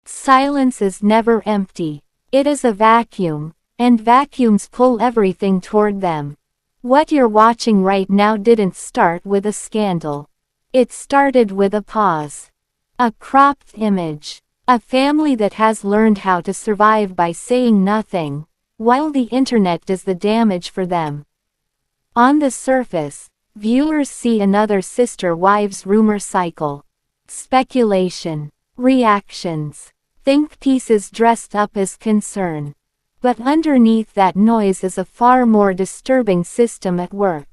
Silence is never empty. It is a vacuum, and vacuums pull everything toward them. What you're watching right now didn't start with a scandal. It started with a pause. A cropped image. A family that has learned how to survive by saying nothing, while the internet does the damage for them. On the surface, viewers see another sister wives rumor cycle. Speculation. Reactions. Think pieces dressed up as concern. But underneath that noise is a far more disturbing system at work.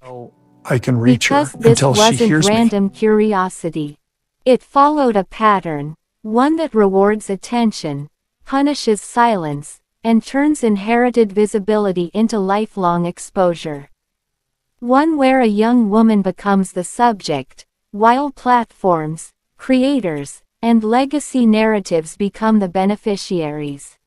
I can reach her Because this until she wasn't hears me. random curiosity. It followed a pattern, one that rewards attention, punishes silence, and turns inherited visibility into lifelong exposure. One where a young woman becomes the subject, while platforms, creators, and legacy narratives become the beneficiaries.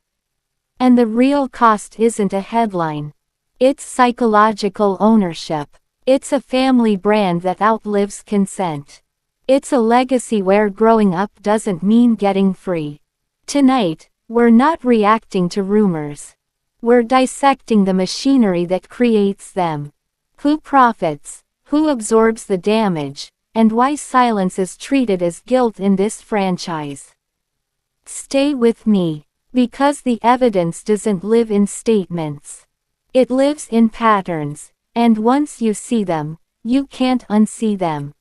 And the real cost isn't a headline. It's psychological ownership. It's a family brand that outlives consent. It's a legacy where growing up doesn't mean getting free. Tonight, we're not reacting to rumors. We're dissecting the machinery that creates them. Who profits, who absorbs the damage, and why silence is treated as guilt in this franchise. Stay with me, because the evidence doesn't live in statements. It lives in patterns, and once you see them, you can't unsee them.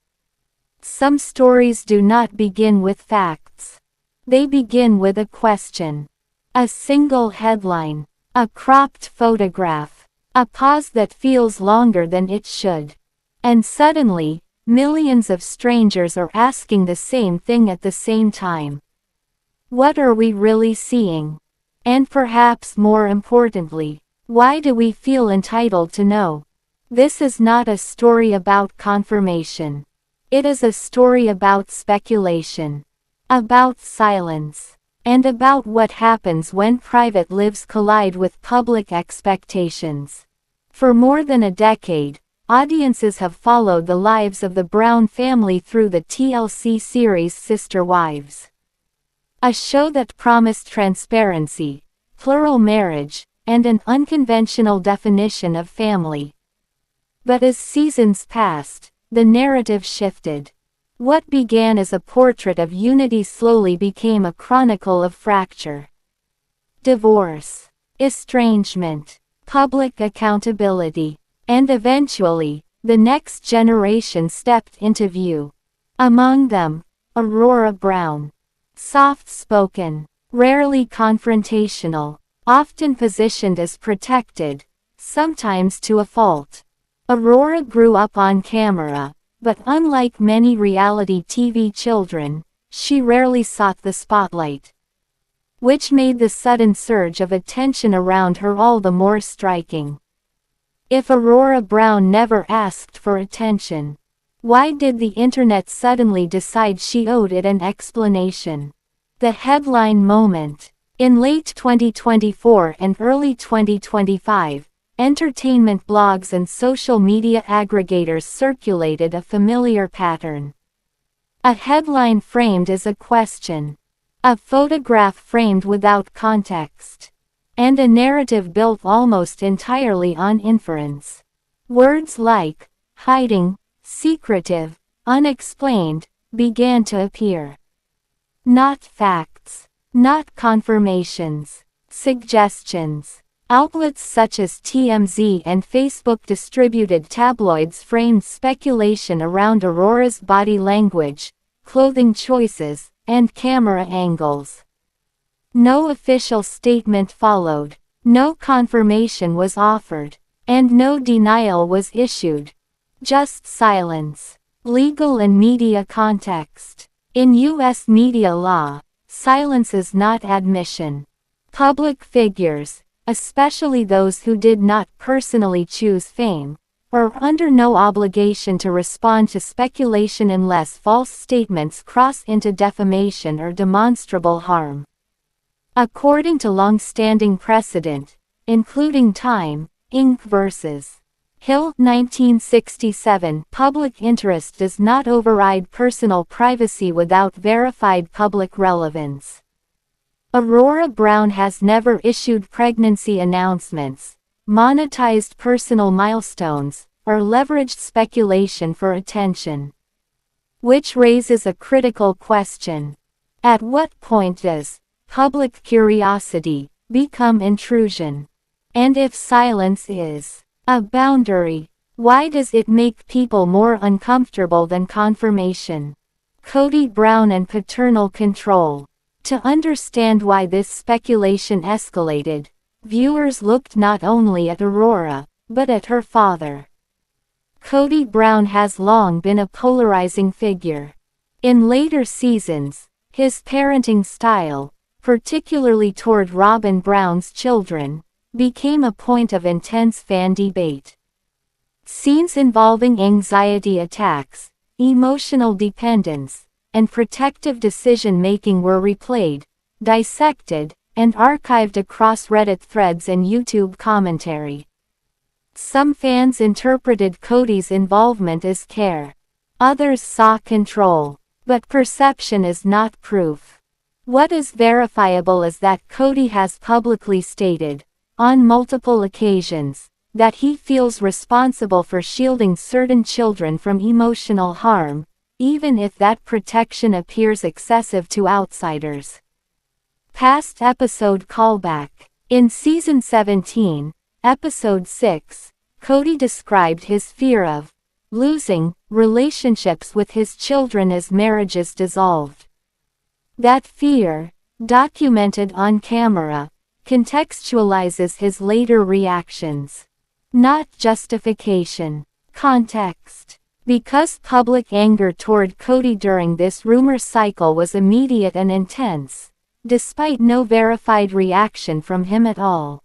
Some stories do not begin with facts. They begin with a question. A single headline. A cropped photograph. A pause that feels longer than it should. And suddenly, millions of strangers are asking the same thing at the same time. What are we really seeing? And perhaps more importantly, why do we feel entitled to know? This is not a story about confirmation. It is a story about speculation. About silence. And about what happens when private lives collide with public expectations. For more than a decade, audiences have followed the lives of the Brown family through the TLC series Sister Wives. A show that promised transparency, plural marriage, and an unconventional definition of family. But as seasons passed, the narrative shifted. What began as a portrait of unity slowly became a chronicle of fracture. Divorce, estrangement, public accountability, and eventually, the next generation stepped into view. Among them, Aurora Brown. Soft-spoken, rarely confrontational, often positioned as protected, sometimes to a fault. Aurora grew up on camera, but unlike many reality TV children, she rarely sought the spotlight. Which made the sudden surge of attention around her all the more striking. If Aurora Brown never asked for attention, why did the internet suddenly decide she owed it an explanation? The headline moment. In late 2024 and early 2025, entertainment blogs and social media aggregators circulated a familiar pattern. A headline framed as a question. A photograph framed without context. And a narrative built almost entirely on inference. Words like hiding, secretive, unexplained, began to appear. Not facts. Not confirmations. Suggestions. Outlets such as TMZ and Facebook distributed tabloids framed speculation around Aurora's body language, clothing choices, and camera angles. No official statement followed, no confirmation was offered, and no denial was issued. Just silence. Legal and media context. In U.S. media law, silence is not admission. Public figures, especially those who did not personally choose fame, are under no obligation to respond to speculation unless false statements cross into defamation or demonstrable harm. According to long-standing precedent, including Time, Inc. vs. Hill 1967, public interest does not override personal privacy without verified public relevance. Aurora Brown has never issued pregnancy announcements, monetized personal milestones, or leveraged speculation for attention. Which raises a critical question. At what point does public curiosity become intrusion? And if silence is a boundary, why does it make people more uncomfortable than confirmation? Kody Brown and paternal control. To understand why this speculation escalated, viewers looked not only at Aurora, but at her father. Kody Brown has long been a polarizing figure. In later seasons, his parenting style, particularly toward Robin Brown's children, became a point of intense fan debate. Scenes involving anxiety attacks, emotional dependence, and protective decision-making were replayed, dissected, and archived across Reddit threads and YouTube commentary. Some fans interpreted Kody's involvement as care. Others saw control. But perception is not proof. What is verifiable is that Kody has publicly stated, on multiple occasions, that he feels responsible for shielding certain children from emotional harm, even if that protection appears excessive to outsiders. Past episode callback. In Season 17, Episode 6, Kody described his fear of losing relationships with his children as marriages dissolved. That fear, documented on camera, contextualizes his later reactions. Not justification. Context. Because public anger toward Kody during this rumor cycle was immediate and intense, despite no verified reaction from him at all.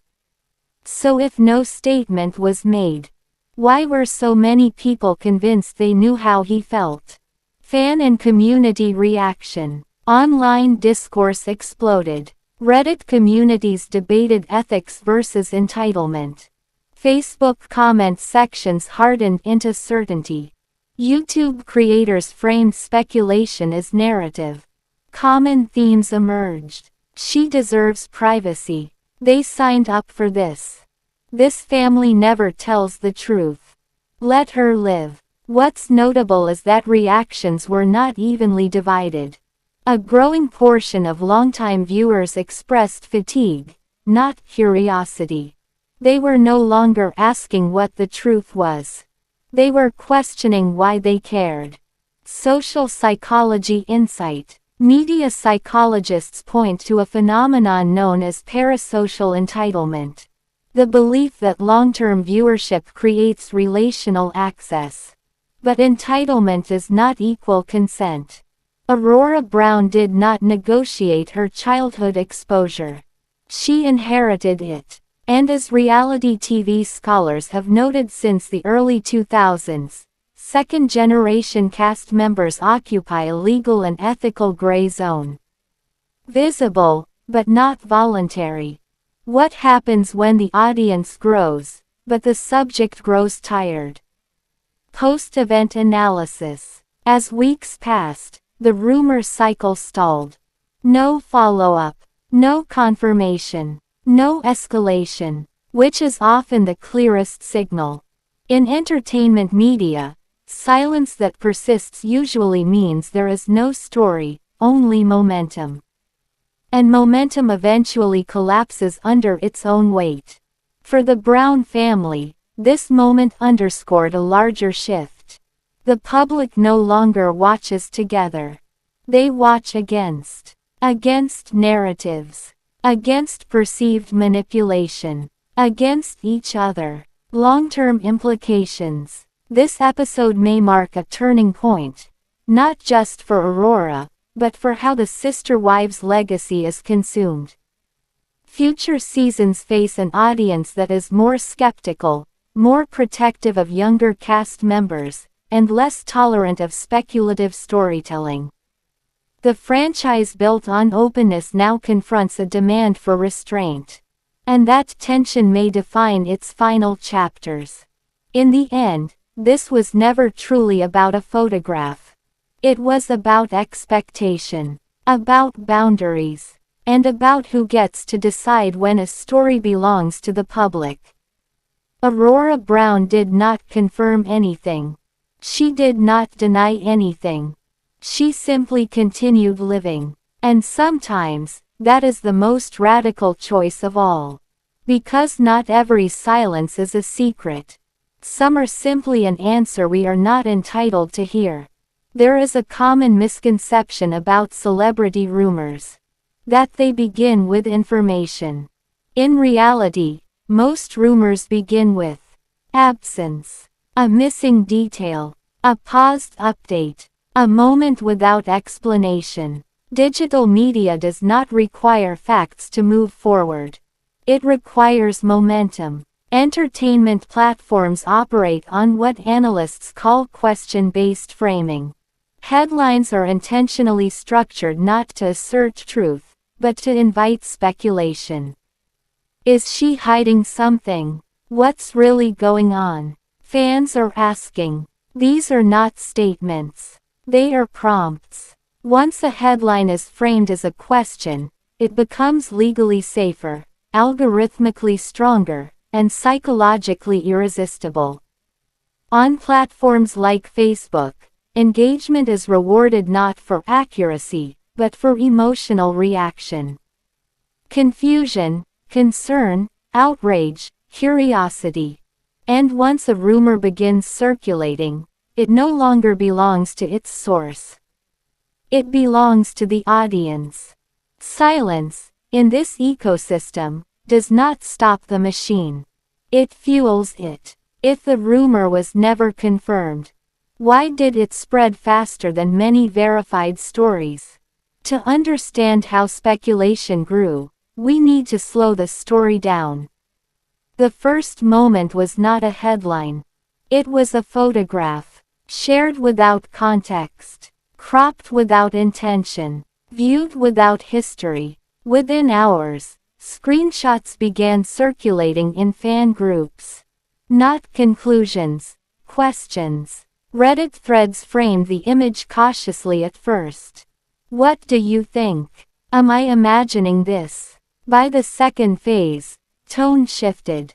So if no statement was made, why were so many people convinced they knew how he felt? Fan and community reaction. Online discourse exploded. Reddit communities debated ethics versus entitlement. Facebook comment sections hardened into certainty. YouTube creators framed speculation as narrative. Common themes emerged. She deserves privacy. They signed up for this. This family never tells the truth. Let her live. What's notable is that reactions were not evenly divided. A growing portion of longtime viewers expressed fatigue, not curiosity. They were no longer asking what the truth was. They were questioning why they cared. Social psychology insight. Media psychologists point to a phenomenon known as parasocial entitlement. The belief that long-term viewership creates relational access. But entitlement does not equal consent. Aurora Brown did not negotiate her childhood exposure. She inherited it. And as reality TV scholars have noted since the early 2000s, second-generation cast members occupy a legal and ethical gray zone. Visible, but not voluntary. What happens when the audience grows, but the subject grows tired? Post-event analysis. As weeks passed, the rumor cycle stalled. No follow-up, no confirmation, no escalation, which is often the clearest signal. In entertainment media, silence that persists usually means there is no story, only momentum. And momentum eventually collapses under its own weight. For the Brown family, this moment underscored a larger shift. The public no longer watches together. They watch against narratives, against perceived manipulation, against each other. Long-term implications. This episode may mark a turning point, not just for Aurora, but for how the sister wives' legacy is consumed. Future seasons face an audience that is more skeptical, more protective of younger cast members, and less tolerant of speculative storytelling. The franchise built on openness now confronts a demand for restraint. And that tension may define its final chapters. In the end, this was never truly about a photograph. It was about expectation, about boundaries, and about who gets to decide when a story belongs to the public. Aurora Brown did not confirm anything. She did not deny anything. She simply continued living. And sometimes, that is the most radical choice of all. Because not every silence is a secret. Some are simply an answer we are not entitled to hear. There is a common misconception about celebrity rumors. That they begin with information. In reality, most rumors begin with absence, a missing detail, a paused update, a moment without explanation. Digital media does not require facts to move forward. It requires momentum. Entertainment platforms operate on what analysts call question-based framing. Headlines are intentionally structured not to assert truth, but to invite speculation. Is she hiding something? What's really going on? Fans are asking. These are not statements. They are prompts. Once a headline is framed as a question, it becomes legally safer, algorithmically stronger, and psychologically irresistible. On platforms like Facebook, engagement is rewarded not for accuracy, but for emotional reaction. Confusion, concern, outrage, curiosity. And once a rumor begins circulating, it no longer belongs to its source. It belongs to the audience. Silence, in this ecosystem, does not stop the machine. It fuels it. If the rumor was never confirmed, why did it spread faster than many verified stories? To understand how speculation grew, we need to slow the story down. The first moment was not a headline. It was a photograph, shared without context, cropped without intention, viewed without history. Within hours, screenshots began circulating in fan groups. Not conclusions, questions. Reddit threads framed the image cautiously at first. What do you think? Am I imagining this? By the second phase, tone shifted.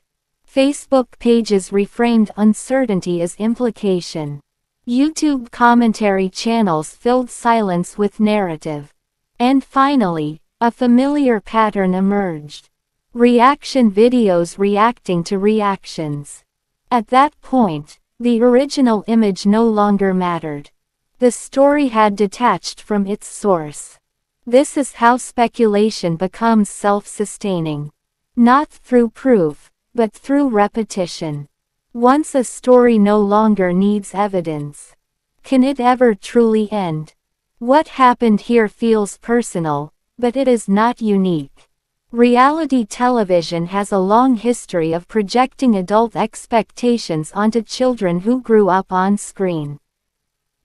Facebook pages reframed uncertainty as implication. YouTube commentary channels filled silence with narrative. And finally, a familiar pattern emerged. Reaction videos reacting to reactions. At that point, the original image no longer mattered. The story had detached from its source. This is how speculation becomes self-sustaining. Not through proof, but through repetition. Once a story no longer needs evidence, can it ever truly end? What happened here feels personal, but it is not unique. Reality television has a long history of projecting adult expectations onto children who grew up on screen.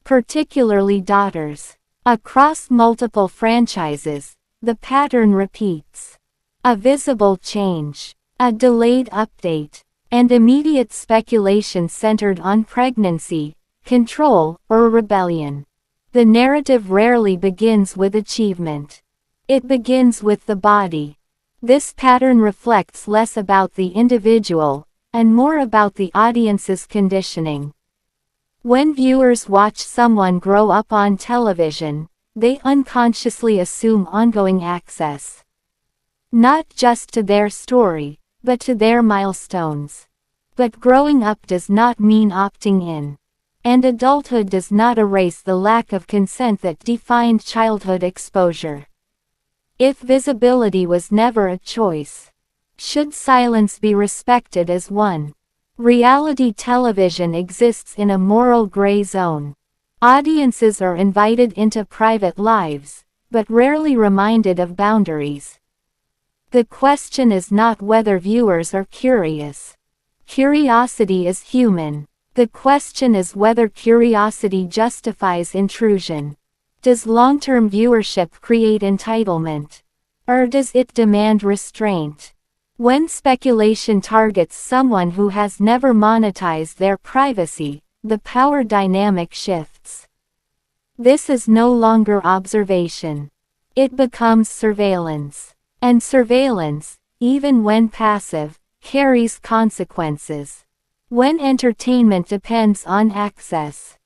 Particularly daughters. Across multiple franchises, the pattern repeats. A visible change, a delayed update, and immediate speculation centered on pregnancy, control, or rebellion. The narrative rarely begins with achievement. It begins with the body. This pattern reflects less about the individual, and more about the audience's conditioning. When viewers watch someone grow up on television, they unconsciously assume ongoing access. Not just to their story, but to their milestones. But growing up does not mean opting in. And adulthood does not erase the lack of consent that defined childhood exposure. If visibility was never a choice, should silence be respected as one? Reality television exists in a moral gray zone. Audiences are invited into private lives, but rarely reminded of boundaries. The question is not whether viewers are curious. Curiosity is human. The question is whether curiosity justifies intrusion. Does long-term viewership create entitlement? Or does it demand restraint? When speculation targets someone who has never monetized their privacy, the power dynamic shifts. This is no longer observation. It becomes surveillance. And surveillance, even when passive, carries consequences. When entertainment depends on access,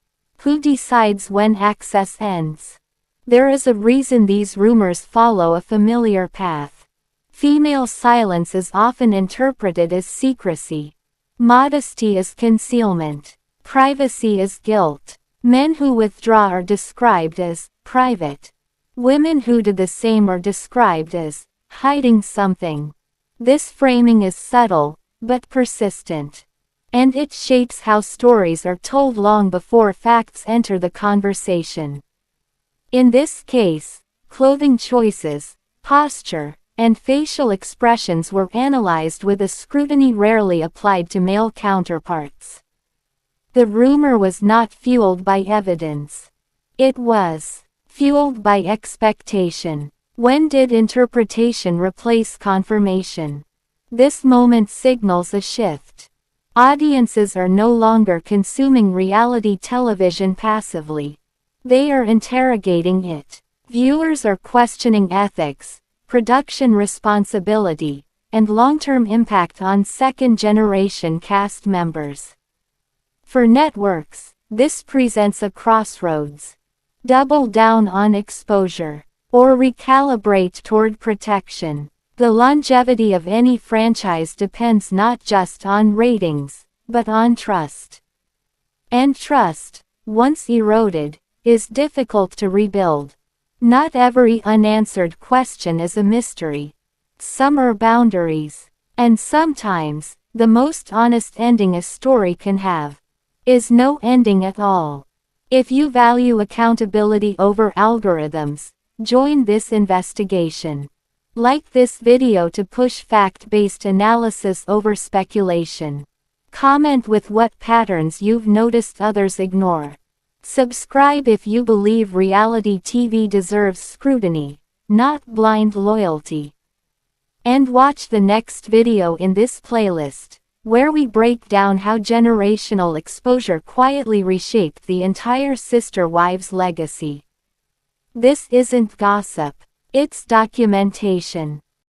who decides when access ends? There is a reason these rumors follow a familiar path. Female silence is often interpreted as secrecy. Modesty is concealment. Privacy is guilt. Men who withdraw are described as private. Women who do the same are described as hiding something. This framing is subtle, but persistent. And it shapes how stories are told long before facts enter the conversation. In this case, clothing choices, posture, and facial expressions were analyzed with a scrutiny rarely applied to male counterparts. The rumor was not fueled by evidence. It was fueled by expectation. When did interpretation replace confirmation? This moment signals a shift. Audiences are no longer consuming reality television passively. They are interrogating it. Viewers are questioning ethics, production responsibility, and long-term impact on second-generation cast members. For networks, this presents a crossroads. Double down on exposure, or recalibrate toward protection. The longevity of any franchise depends not just on ratings, but on trust. And trust, once eroded, is difficult to rebuild. Not every unanswered question is a mystery. Some are boundaries. And sometimes, the most honest ending a story can have is no ending at all. If you value accountability over algorithms, join this investigation. Like this video to push fact-based analysis over speculation. Comment with what patterns you've noticed others ignore. Subscribe if you believe reality TV deserves scrutiny, not blind loyalty. And watch the next video in this playlist, where we break down how generational exposure quietly reshaped the entire Sister Wives legacy. This isn't gossip. It's documentation.